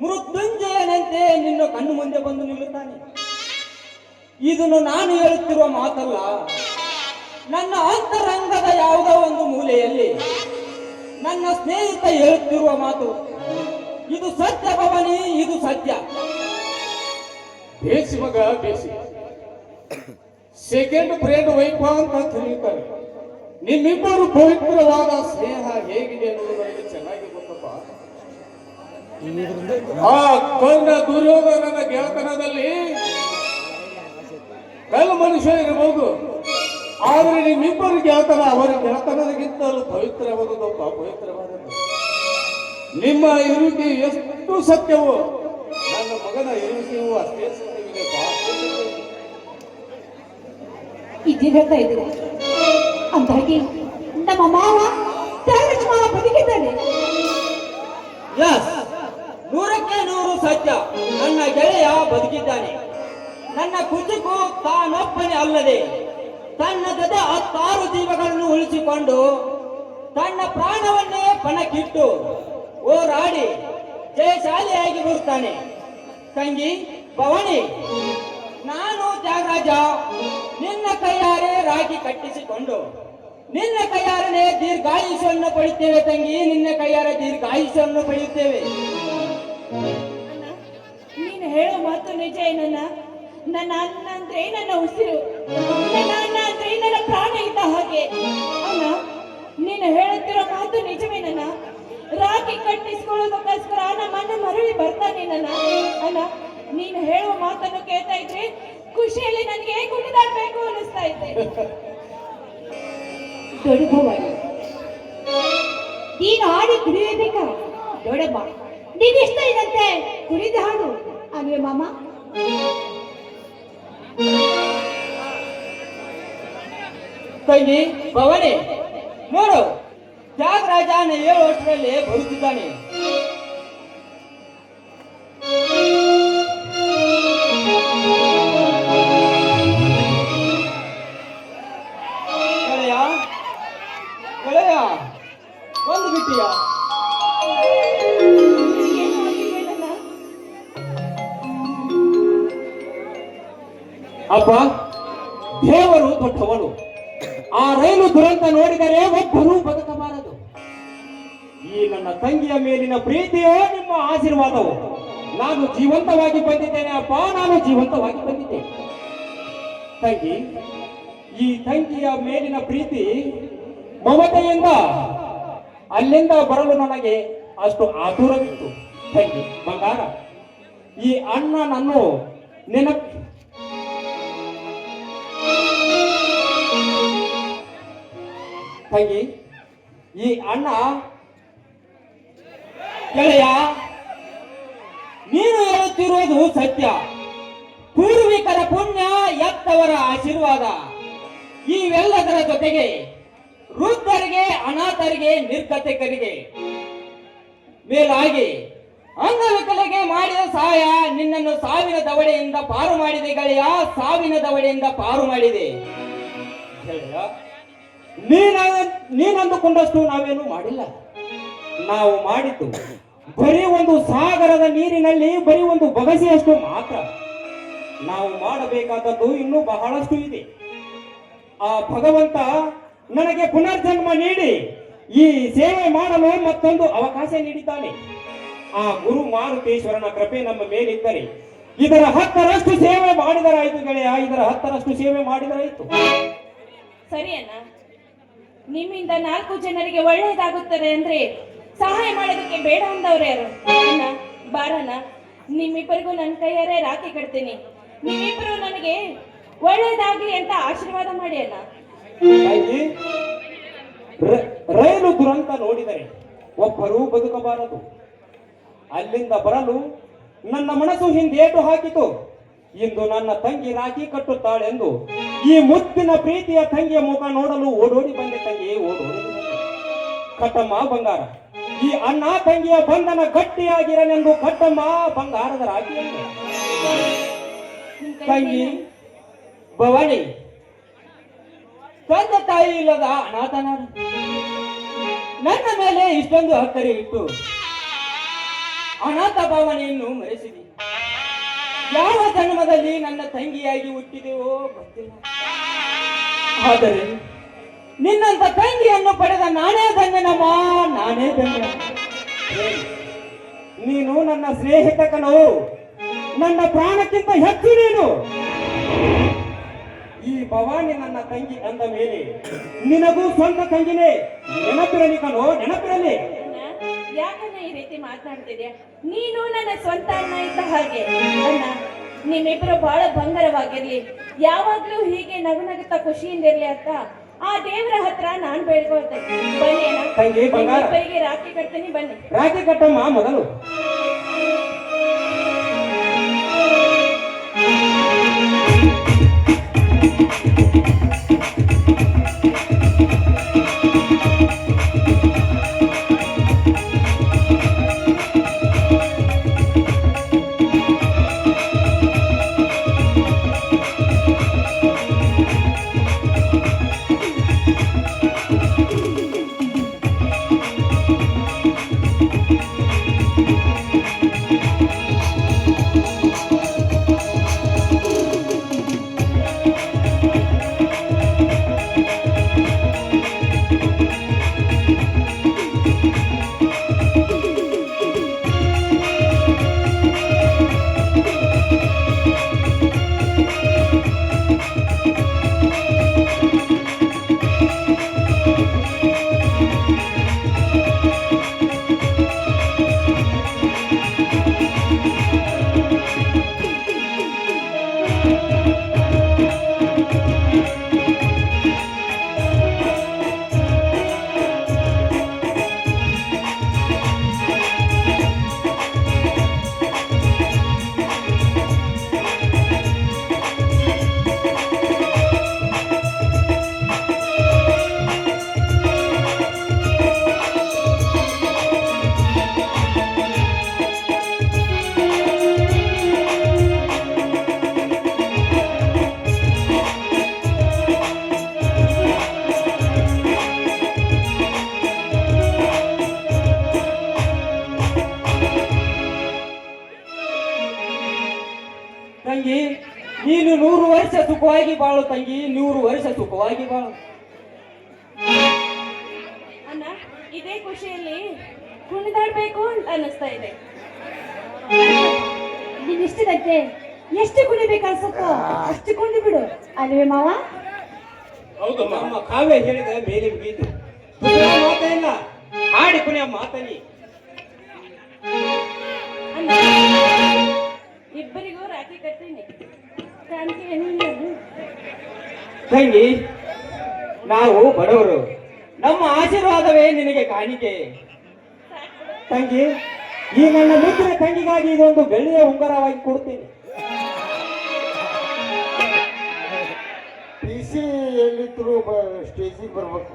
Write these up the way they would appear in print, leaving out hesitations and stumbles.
ಮೃತ್ಯುಂಜಯನಂತೆ ನಿನ್ನ ಕಣ್ಣು ಮುಂದೆ ಬಂದು ನಿಲ್ಲುತ್ತಾನೆ. ಇದನ್ನು ನಾನು ಹೇಳುತ್ತಿರುವ ಮಾತಲ್ಲ, ನನ್ನ ಅಂತರಂಗದ ಯಾವುದೋ ಒಂದು ಮೂಲೆಯಲ್ಲಿ ನನ್ನ ಸ್ನೇಹಿತ ಹೇಳುತ್ತಿರುವ ಮಾತು. ಇದು ಸತ್ಯ ಭವಾನಿ, ಇದು ಸತ್ಯ. ಬೇಸಿ ಮಗ ಬೇಸಿ. ಸೆಕೆಂಡ್ ಫ್ರೆಂಡ್ ವೈಫ್ ಅಂತ ತಿಳಿಯುತ್ತಾರೆ. ನಿಮ್ಮಿಬ್ಬರು ಪವಿತ್ರವಾದ ಸ್ನೇಹ ಹೇಗಿದೆ ಅನ್ನೋದು ನನಗೆ ಚೆನ್ನಾಗಿ ಗೊತ್ತಪ್ಪ. ಆ ಕಣ್ಣ ದುರ್ಯೋಧನನ ಗೆಳತನದಲ್ಲಿ ಕಲ್ಲು ಮನುಷ್ಯ ಇರಬಹುದು, ಆದರೆ ನಿಮ್ಮಿಬ್ಬರು ಗೆಳತನ ಅವರ ಗೆಳತನದಕ್ಕಿಂತಲೂ ಪವಿತ್ರವಾದದಪ್ಪ, ಪವಿತ್ರವಾದದ್ದು. ನಿಮ್ಮ ಇರುವಿಕೆ ಎಷ್ಟು ಸತ್ಯವೋ ನನ್ನ ಮಗನ ಇರುವಿಕೆಯೂ ಅಷ್ಟೇ ಸತ್ಯವಿದೆ. ಇದು ಹೇಳ್ತಾ ಇದ್ದೀರಿ. ಅಂದಾಗಿ ನಮ್ಮ ಮಾವ ತ್ಯಾಗರಾಜ ಮಾವ ಬದುಕಿದ್ದಾನೆ. ನೂರಕ್ಕೆ ನೂರು ಸತ್ಯ. ನನ್ನ ಗೆಳೆಯ ಬದುಕಿದ್ದಾನೆ. ನನ್ನ ಕುಚಿಕು ತಾನೊಬ್ಬನೇ ಅಲ್ಲದೆ ತನ್ನ ಜೊತೆ 16 ಜೀವಗಳನ್ನು ಉಳಿಸಿಕೊಂಡು ತನ್ನ ಪ್ರಾಣವನ್ನೇ ಪಣಕ್ಕಿಟ್ಟು ಹೋರಾಡಿ ಜಯಶಾಲಿಯಾಗಿ ಬರುತ್ತಾನೆ. ತಂಗಿ ಭವಾನಿ, ನಾನು ತ್ಯಾಗರಾಜ ನಿನ್ನ ಕೈಯಾರೆ ರಾಗಿ ಕಟ್ಟಿಸಿಕೊಂಡು ನಿನ್ನ ಕೈಯಾರನೆ ದೀರ್ಘಾಯುಷ್ಯನ್ನು ಪಡೆಯುತ್ತೇವೆ. ತಂಗಿ, ನಿನ್ನ ಕೈಯಾರ ದೀರ್ಘಾಯುಷ್ಯನ್ನು ಪಡೆಯುತ್ತೇವೆ. ನೀನು ಹೇಳೋ ಮಾತು ನಿಜ ಏನನ್ನ? ನನ್ನ ಅನ್ನ ಅಂದ್ರೆ ನನ್ನ ಉಸಿರು, ನನ್ನ ಅನ್ನ ಅಂದ್ರೆ ನನ್ನ ಪ್ರಾಣ ಇದ್ದ ಹಾಗೆ. ಅಣ್ಣ, ನೀನು ಹೇಳುತ್ತಿರೋ ಮಾತು ನಿಜವೇನನ್ನ? ರಾಖಿ ಕಟ್ಟಿಸ್ಕೊಳ್ಳೋದಕ್ಕೋಸ್ಕರ ನಮ್ಮನ್ನ ಮರಳಿ ಬರ್ತಾನೆ ನನ್ನ. ಅಣ್ಣ, ನೀನು ಹೇಳುವ ಮಾತನ್ನು ಕೇಳ್ತಾ ಇದ್ರೆ ಖುಷಿಯಲ್ಲಿ ನನಗೆ ಕುಣಿದಾಡ್ಬೇಕು ಅನಿಸ್ತಾ ಇದೆ. ದೊಡ್ಡಬವ್ವ, ನೀನು ಹಾಡಿ ಕುಡಿಯಬೇಕಾ? ದೊಡ್ಡಮ್ಮ, ನೀನಿಷ್ಟ ಇದಂತೆ ಕುಡಿದ ಹಾಡು ಅಲ್ವೇ ಮಾಮ? ತಂಗಿ ಭವಾನಿ, ನೋಡು, ತ್ಯಾಗರಾಜನ 7 ವರ್ಷದಲ್ಲಿ ಬರುತ್ತಿದ್ದಾನೆ. ಗೆಳೆಯ ಒಂದು ಬಿಟ್ಟಿಯ ಅಪ್ಪ, ದೇವರು ದೊಡ್ಡವನು. ಆ ರೈಲು ದುರಂತ ನೋಡಿದರೆ ಒಬ್ಬರೂ ಬದುಕಬಾರದು. ಈ ನನ್ನ ತಂಗಿಯ ಮೇಲಿನ ಪ್ರೀತಿಯೇ ನಿಮ್ಮ ಆಶೀರ್ವಾದವು. ನಾನು ಜೀವಂತವಾಗಿ ಬಂದಿದ್ದೇನೆ ಅಪ್ಪ, ನಾನು ಜೀವಂತವಾಗಿ ಬಂದಿದ್ದೇನೆ. ತಂಗಿ, ಈ ತಂಗಿಯ ಮೇಲಿನ ಪ್ರೀತಿ ಮಮತೆಯಿಂದ ಅಲ್ಲಿಂದ ಬರಲು ನನಗೆ ಅಷ್ಟು ಆತುರವಿತ್ತು. ತಂಗಿ ಬಂಗಾರ, ಈ ಅಣ್ಣ ನನ್ನು ತಂಗಿ, ಈ ಅಣ್ಣ ಗೆಳೆಯ, ನೀನು ಹೇಳುತ್ತಿರುವುದು ಸತ್ಯ. ಪೂರ್ವಿಕರ ಪುಣ್ಯ, ಎತ್ತವರ ಆಶೀರ್ವಾದ, ಇವೆಲ್ಲದರ ಜೊತೆಗೆ ವೃದ್ಧರಿಗೆ, ಅನಾಥರಿಗೆ, ನಿರ್ಗತಿಕರಿಗೆ ಮೇಲಾಗಿ ಅಂಗವಿಕಲಿಗೆ ಮಾಡಿದ ಸಹಾಯ ನಿನ್ನನ್ನು ಸಾವಿನ ದವಡೆಯಿಂದ ಪಾರು ಮಾಡಿದೆ ಗೆಳೆಯ, ಸಾವಿನ ದವಡೆಯಿಂದ ಪಾರು ಮಾಡಿದೆ ಗೆಳೆಯ. ನೀನಂದುಕೊಂಡಷ್ಟು ನಾವೇನು ಮಾಡಿಲ್ಲ. ನಾವು ಮಾಡಿದ್ದು ಬರೀ ಒಂದು ಸಾಗರದ ನೀರಿನಲ್ಲಿ ಬರೀ ಒಂದು ಬಗಸೆಯಷ್ಟು ಮಾತ್ರ. ನಾವು ಮಾಡಬೇಕಾದದ್ದು ಇನ್ನೂ ಬಹಳಷ್ಟು ಇದೆ. ಆ ಭಗವಂತ ನನಗೆ ಪುನರ್ಜನ್ಮ ನೀಡಿ ಈ ಸೇವೆ ಮಾಡಲು ಮತ್ತೊಂದು ಅವಕಾಶ ನೀಡಿದ್ದಾನೆ. ಆ ಗುರು ಮಾರುತೇಶ್ವರನ ಕೃಪೆ ನಮ್ಮ ಮೇಲಿದ್ದರೆ ಇದರ 10ರಷ್ಟು ಸೇವೆ ಮಾಡಿದರಾಯಿತು ಗೆಳೆಯ, ಇದರ 10ರಷ್ಟು ಸೇವೆ ಮಾಡಿದರಾಯಿತು. ಸರಿ ಅಣ್ಣ, ನಿಮ್ಮಿಂದ 4 ಜನರಿಗೆ ಒಳ್ಳೆಯದಾಗುತ್ತದೆ ಅಂದ್ರೆ ಸಹಾಯ ಮಾಡೋದಕ್ಕೆ ಬೇಡ ಅಂದವ್ರು ಯಾರು? ಅಣ್ಣ ಬಾರಣ್ಣ, ನಿಮ್ಮಿಬ್ಬರಿಗೂ ನನ್ನ ಕೈಯಾರೆ ರಾಖಿ ಕಟ್ತೀನಿ. ನಿಮ್ಮಿಬ್ಬರು ನನಗೆ ಒಳ್ಳೆಯದಾಗ್ಲಿ ಅಂತ ಆಶೀರ್ವಾದ ಮಾಡಿ ಅಣ್ಣ. ರೈಲು ದುರಂತ ನೋಡಿದರೆ ಒಬ್ಬರೂ ಬದುಕಬಾರದು. ಅಲ್ಲಿಂದ ಬರಲು ನನ್ನ ಮನಸ್ಸು ಹಿಂದೇಟು ಹಾಕಿತು. ಇಂದು ನನ್ನ ತಂಗಿ ರಾಖಿ ಕಟ್ಟುತ್ತಾಳೆಂದು ಈ ಮುತ್ತಿನ ಪ್ರೀತಿಯ ತಂಗಿಯ ಮುಖ ನೋಡಲು ಓಡೋಡಿ ಬಂದೆ. ತಂಗಿ ಓಡೋಡಿ ಕಟ್ಟಮ್ಮ ಬಂಗಾರ, ಈ ಅಣ್ಣ ತಂಗಿಯ ಬಂಧನ ಗಟ್ಟಿಯಾಗಿರನೆಂದು ಕಟ್ಟಮ್ಮ ಬಂಗಾರದ ರಾಖಿಯನ್ನು. ತಂಗಿ ಭವಾನಿ, ತಂದೆ ತಾಯಿ ಇಲ್ಲದ ಅನಾಥನಾದ ನನ್ನ ಮೇಲೆ ಇಷ್ಟೊಂದು ಅಕ್ಕರೆ ಇಟ್ಟು ಅನಾಥ ಭಾವನೆಯನ್ನು ಮರೆಸಿದಿ. ಯಾವ ಜನ್ಮದಲ್ಲಿ ನನ್ನ ತಂಗಿಯಾಗಿ ಹುಟ್ಟಿದೆಯೋ ಗೊತ್ತಿಲ್ಲ. ಆದರೆ ನಿನ್ನಂತ ತಂಗಿಯನ್ನು ಪಡೆದ ನಾನೇ ಧನ್ಯನಮ್ಮ, ನಾನೇ ಧನ್ಯ. ನೀನು ನನ್ನ ಸ್ನೇಹಿತಕನು, ನನ್ನ ಪ್ರಾಣಕ್ಕಿಂತ ಹೆಚ್ಚು ನೀನು. ಈ ಭವಾನಿ ನನ್ನ ತಂಗಿ ಅಂದ ಮೇಲೆ ನಿನಗೂ ಸ್ವಂತ ತಂಗಿನೇ. ನೆನಪಿರಲಿ ಕಣೋ, ನೆನಪಿರಲಿ. ಯಾಕನ್ನ ಈ ರೀತಿ ಮಾತನಾಡ್ತಿದ್ಯಾ? ನೀನು ನನ್ನ ಸ್ವಂತ ಅಣ್ಣ ಇದ್ದ ಹಾಗೆ. ಅಣ್ಣ, ನಿಮ್ಮಿಬ್ಬರು ಬಹಳ ಬಂಗಾರವಾಗಿರ್ಲಿ, ಯಾವಾಗ್ಲೂ ಹೀಗೆ ನಗು ನಗುತ್ತಾ ಖುಷಿಯಿಂದ ಇರ್ಲಿ ಅಂತ ಆ ದೇವರ ಹತ್ರ ನಾನ್ ಬೇಡ್ಕೊಳ್ತೇನೆ. ಬನ್ನಿ ಅಣ್ಣ, ತಂಗಿ ಬಂಗಾರ. ನಿಮ್ಮಿಬ್ಬರಿಗೆ ರಾಖಿ ಕಟ್ತೀನಿ, ಬನ್ನಿ. ರಾಖಿ ಕಟ್ಟಮ್ಮ ಮೊದಲು. ತಂಗಿ, ನೀನು 100 ವರ್ಷ ಸುಖವಾಗಿ ಬಾಳು ತಂಗಿ, 100 ವರ್ಷ ಸುಖವಾಗಿ ಬಾಳು. ಅಣ್ಣ, ಇದೇ ಖುಷಿಯಲ್ಲಿ ಕುಣಿದಾಡ್ಬೇಕು ಅಂತ ಅನಿಸ್ತಾ ಇದೆ. ನೀನಿಷ್ಟದಂತೆ ಎಷ್ಟು ಕುಣಿಬೇಕು ಅನ್ಸುತ್ತೋ ಅಷ್ಟು ಕುಣಿದು ಬಿಡು, ಅಲ್ವೇ ಮಾವ? ಹೌದು ನಮ್ಮ ಕಾವ್ಯ ಹೇಳಿದ ಮೇಲೆ ಮುಗಿಯಿತು. ಮಾತೇ ಇಲ್ಲ, ಹಾಡಿ ಕುಣಿಯ ಮಾತನಿ. ಅಣ್ಣ, ಇಬ್ಬರಿಗೂ ರಾಖಿ ಕಟ್ತೀನಿ, ಕಾಣಿಕೆ ಏನಿಲ್ಲ. ತಂಗಿ, ನಾವು ಬಡವರು, ನಮ್ಮ ಆಶೀರ್ವಾದವೇ ನಿನಗೆ ಕಾಣಿಕೆ. ತಂಗಿ, ಈ ನನ್ನ ಮುದ್ದಿನ ತಂಗಿಗಾಗಿ ಇದೊಂದು ಬೆಳ್ಳಿಯ ಉಂಗುರವಾಗಿ ಕೊಡ್ತೀನಿ. PC ಎಲ್ಲಿದ್ರು ಸ್ಟೇಜಿಗೆ ಬರ್ಬೇಕು.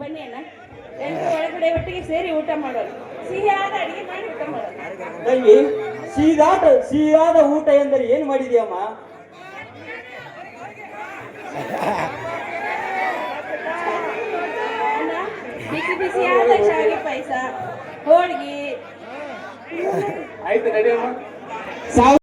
ಬನ್ನಿ ಅಣ್ಣ, ಎಲ್ಲರೂ ಒಳಗಡೆ ಒಟ್ಟಿಗೆ ಸೇರಿ ಊಟ ಮಾಡೋಣ. ಸಿಹಿಯಾದ ಅಡಿಗೆ ಮಾಡಿ ಊಟ ಮಾಡೋಣ. ತಂಗಿ, ಸಿಹಿಯಾದ ಊಟ ಎಂದರೆ ಏನ್ ಮಾಡಿದ್ಯಮ್ಮ? ಅಣ್ಣ, ಬಿಸಿ ಬಿಸಿಯಾದ ಶಾವಿಗೆ ಪಾಯಸ, ಹೋಳಿಗೆ. ಆಯ್ತು ನಡಿಯಮ್ಮ.